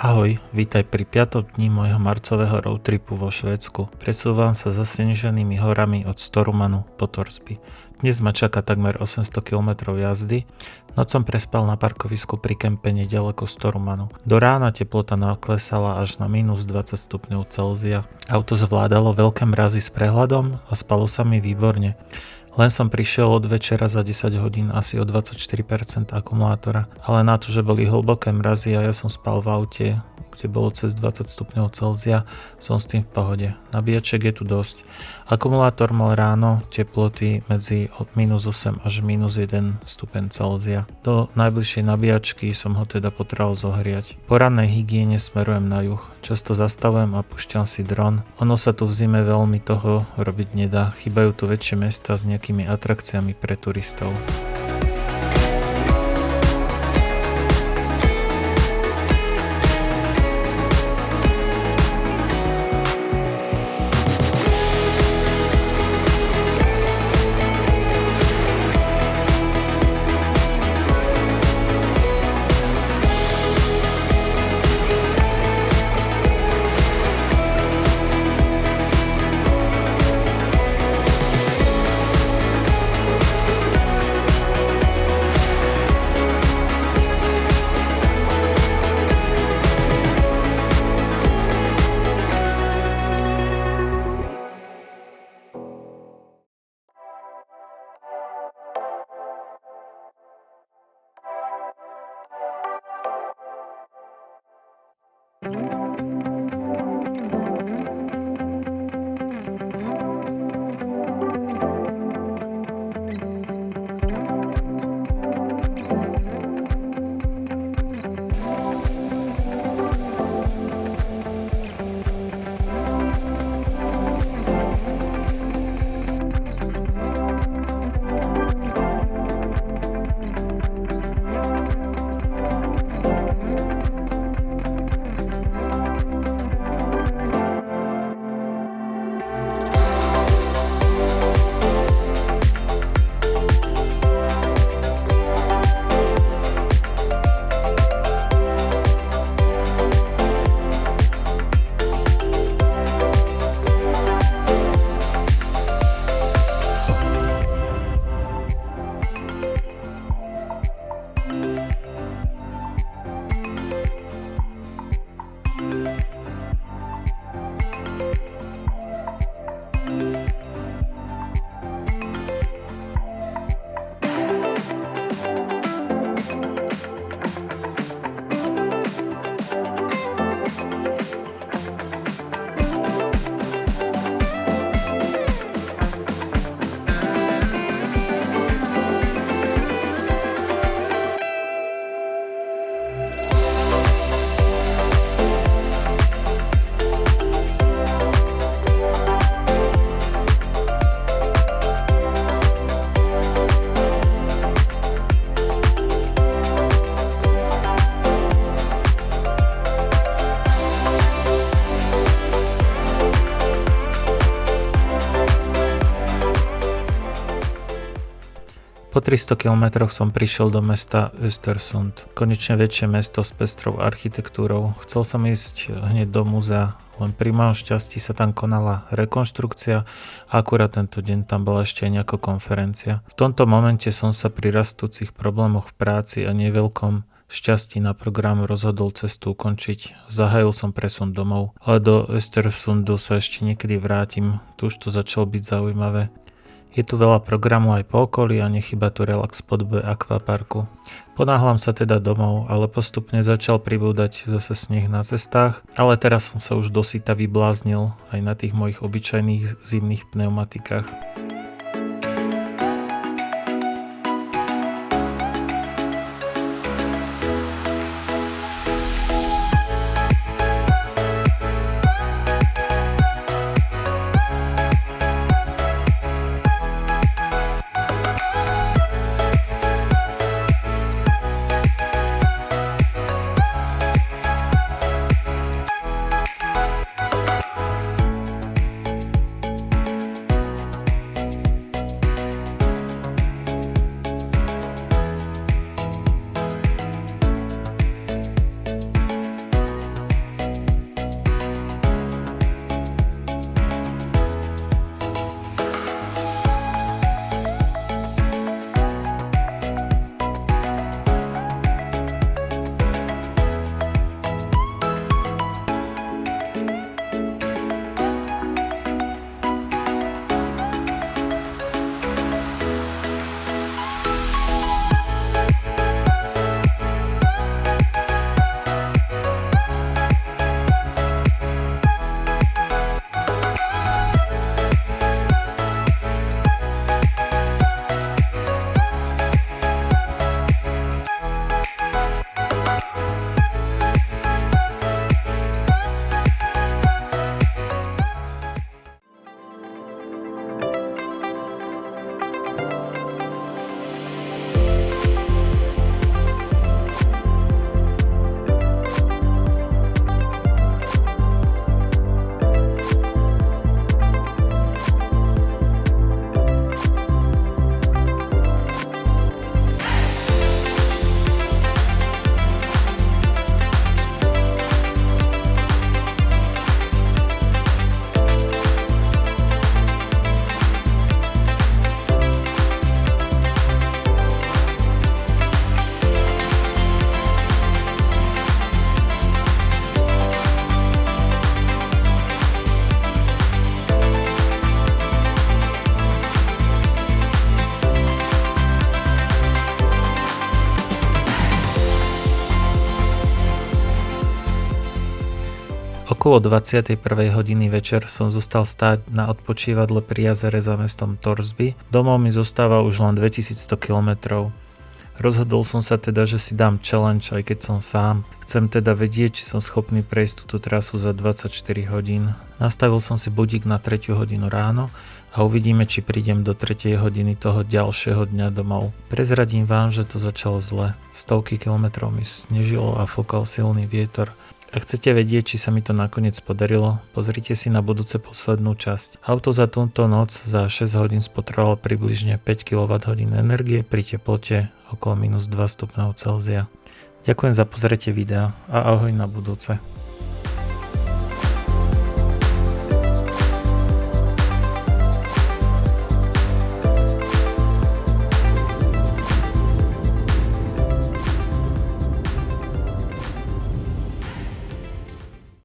Ahoj, vítaj pri 5. dni môjho marcového roadtripu vo Švédsku. Presúvam sa za sneženými horami od Storumanu po Torsby. Dnes ma čaká takmer 800 km jazdy. Noc som prespal na parkovisku pri kempe nedaleko Storumanu. Do rána teplota naklesala až na minus 20 stupňov Celzia. Auto zvládalo veľké mrazy s prehľadom a spalo sa mi výborne. Len som prišiel od večera za 10 hodín asi o 24% akumulátora, ale na to, že boli hlboké mrazy a ja som spal v aute, kde bolo cez 20 stupňov Celzia, som s tým v pohode. Nabíjaček je tu dosť. Akumulátor mal ráno teploty medzi od minus 8 až minus 1 stupeň Celzia. Do najbližšej nabíjačky som ho teda potreboval zohriať. Po rannej hygiene smerujem na juh. Často zastavujem a púšťam si dron. Ono sa tu v zime veľmi toho robiť nedá. Chýbajú tu väčšie mesta s nejakými atrakciami pre turistov. Po 300 kilometroch som prišiel do mesta Östersund. Konečne väčšie mesto s pestrou architektúrou. Chcel som ísť hneď do múzea, len pri mojom šťastí sa tam konala rekonštrukcia a akurát tento deň tam bola ešte aj nejaká konferencia. V tomto momente som sa pri rastúcich problémoch v práci a neveľkom šťastí na program rozhodol cestu ukončiť. Zahájil som presun domov, ale do Östersundu sa ešte niekedy vrátim. Tu už to začalo byť zaujímavé. Je tu veľa programu aj po okolí a nechýba tu relax v podobe akvaparku. Ponáhľam sa teda domov, ale postupne začal pribúdať zase sneh na cestách, ale teraz som sa už dosyta vybláznil aj na tých mojich obyčajných zimných pneumatikách. Okolo 21. hodiny večer som zostal stáť na odpočívadle pri jazere za mestom Torsby. Domov mi zostáva už len 2100 km. Rozhodol som sa teda, že si dám challenge, aj keď som sám. Chcem teda vedieť, či som schopný prejsť túto trasu za 24 hodín. Nastavil som si budík na 3 hodinu ráno a uvidíme, či prídem do 3 hodiny toho ďalšieho dňa domov. Prezradím vám, že to začalo zle. Stovky kilometrov mi snežilo a fúkal silný vietor. Ak chcete vedieť, či sa mi to nakoniec podarilo, pozrite si na budúce poslednú časť. Auto za túto noc za 6 hodín spotrebovalo približne 5 kWh energie pri teplote okolo -2 stupňov Celzia. Ďakujem za pozretie videa a ahoj na budúce.